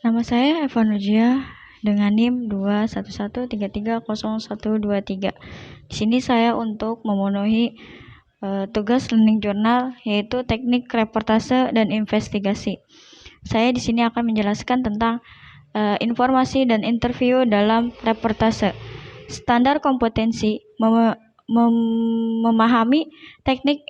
Nama saya Eva Nurjia dengan NIM 211330123. Di sini saya untuk memenuhi tugas learning journal, yaitu teknik reportase dan investigasi. Saya di sini akan menjelaskan tentang informasi dan interview dalam reportase. Standar kompetensi memahami teknik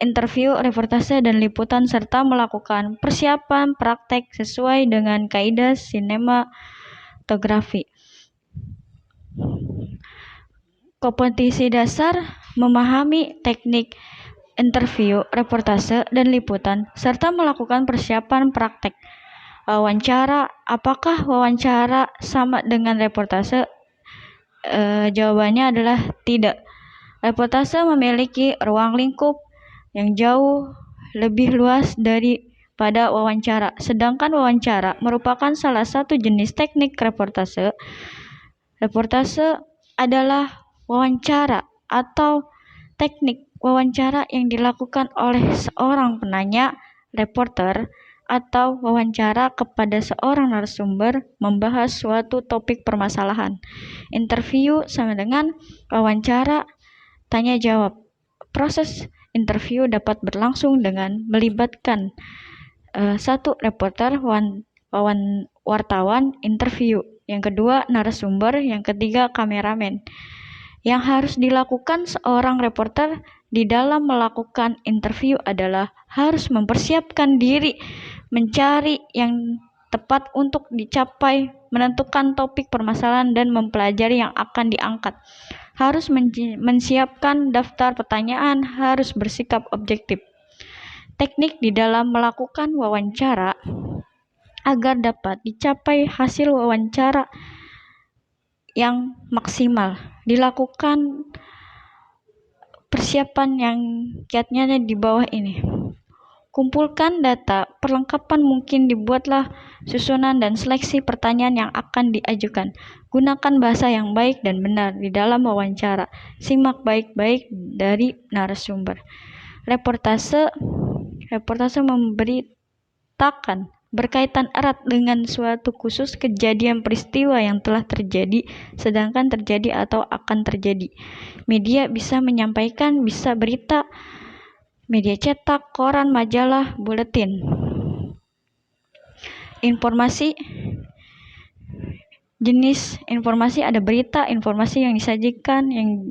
interview, reportase, dan liputan, serta melakukan persiapan praktek sesuai dengan kaidah sinematografi. Kompetensi dasar memahami teknik interview, reportase, dan liputan, serta melakukan persiapan praktek. Wawancara, apakah wawancara sama dengan reportase? Jawabannya adalah tidak. Reportase memiliki ruang lingkup yang jauh lebih luas daripada wawancara. Sedangkan wawancara merupakan salah satu jenis teknik reportase. Reportase adalah wawancara atau teknik wawancara yang dilakukan oleh seorang penanya, reporter, atau wawancara kepada seorang narasumber membahas suatu topik permasalahan. Interview sama dengan wawancara tanya jawab. Proses interview dapat berlangsung dengan melibatkan satu reporter, wartawan, interview. Yang kedua narasumber, yang ketiga kameramen. Yang harus dilakukan seorang reporter di dalam melakukan interview adalah harus mempersiapkan diri, mencari yang tepat untuk dicapai, menentukan topik permasalahan, dan mempelajari yang akan diangkat. Harus menyiapkan daftar pertanyaan, harus bersikap objektif. Teknik di dalam melakukan wawancara agar dapat dicapai hasil wawancara yang maksimal. Dilakukan persiapan yang kiatnya di bawah ini. Kumpulkan data perlengkapan, mungkin dibuatlah susunan dan seleksi pertanyaan yang akan diajukan. Gunakan bahasa yang baik dan benar di dalam wawancara. Simak baik-baik dari narasumber. Reportase memberitakan berkaitan erat dengan suatu khusus kejadian peristiwa yang telah terjadi, sedangkan terjadi atau akan terjadi. Media bisa menyampaikan, bisa berita, media cetak, koran, majalah, buletin. Informasi, jenis informasi ada berita, informasi yang disajikan, yang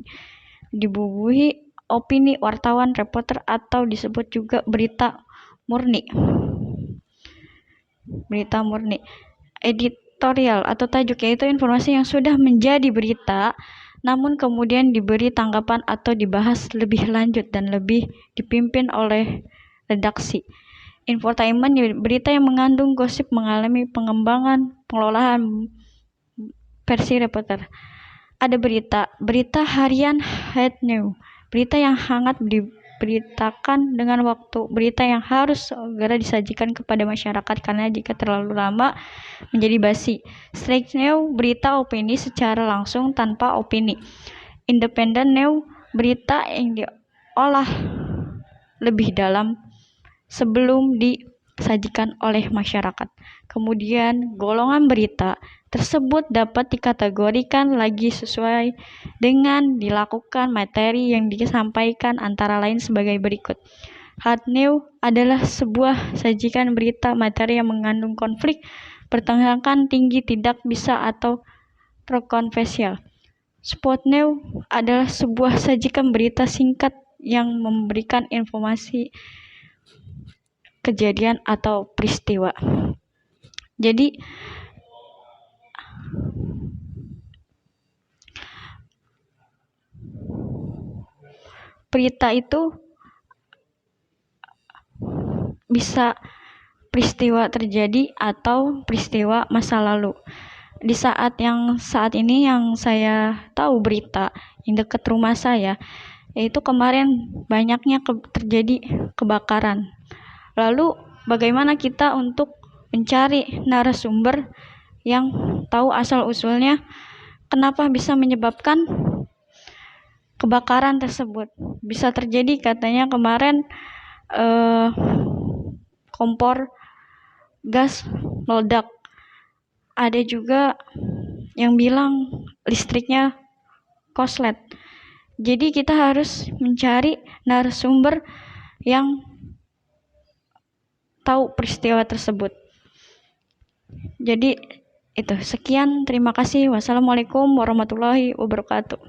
dibubuhi opini wartawan, reporter, atau disebut juga berita murni. Berita murni. Editorial atau tajuk, yaitu informasi yang sudah menjadi berita namun kemudian diberi tanggapan atau dibahas lebih lanjut dan lebih dipimpin oleh redaksi. Infotainment, berita yang mengandung gosip, mengalami pengembangan, pengelolaan versi reporter. Ada berita harian, hot news, berita yang hangat diberitakan dengan waktu, berita yang harus segera disajikan kepada masyarakat karena jika terlalu lama menjadi basi. Straight news, berita opini secara langsung tanpa opini. Independent news, berita yang diolah lebih dalam sebelum disajikan oleh masyarakat. Kemudian golongan berita tersebut dapat dikategorikan lagi sesuai dengan dilakukan materi yang disampaikan, antara lain sebagai berikut. Hard news adalah sebuah sajikan berita materi yang mengandung konflik, pertentangan tinggi, tidak bisa atau kontroversial. Spot news adalah sebuah sajikan berita singkat yang memberikan informasi kejadian atau peristiwa. Jadi berita itu bisa peristiwa terjadi atau peristiwa masa lalu. Di saat ini yang saya tahu berita yang dekat rumah saya, yaitu kemarin banyaknya terjadi kebakaran. Lalu bagaimana kita untuk mencari narasumber yang tahu asal-usulnya kenapa bisa menyebabkan kebakaran tersebut. Bisa terjadi katanya kemarin kompor gas meledak ada juga yang bilang listriknya koslet. Jadi kita harus mencari narasumber yang tahu peristiwa tersebut. Jadi itu, sekian, terima kasih. Wassalamualaikum warahmatullahi wabarakatuh.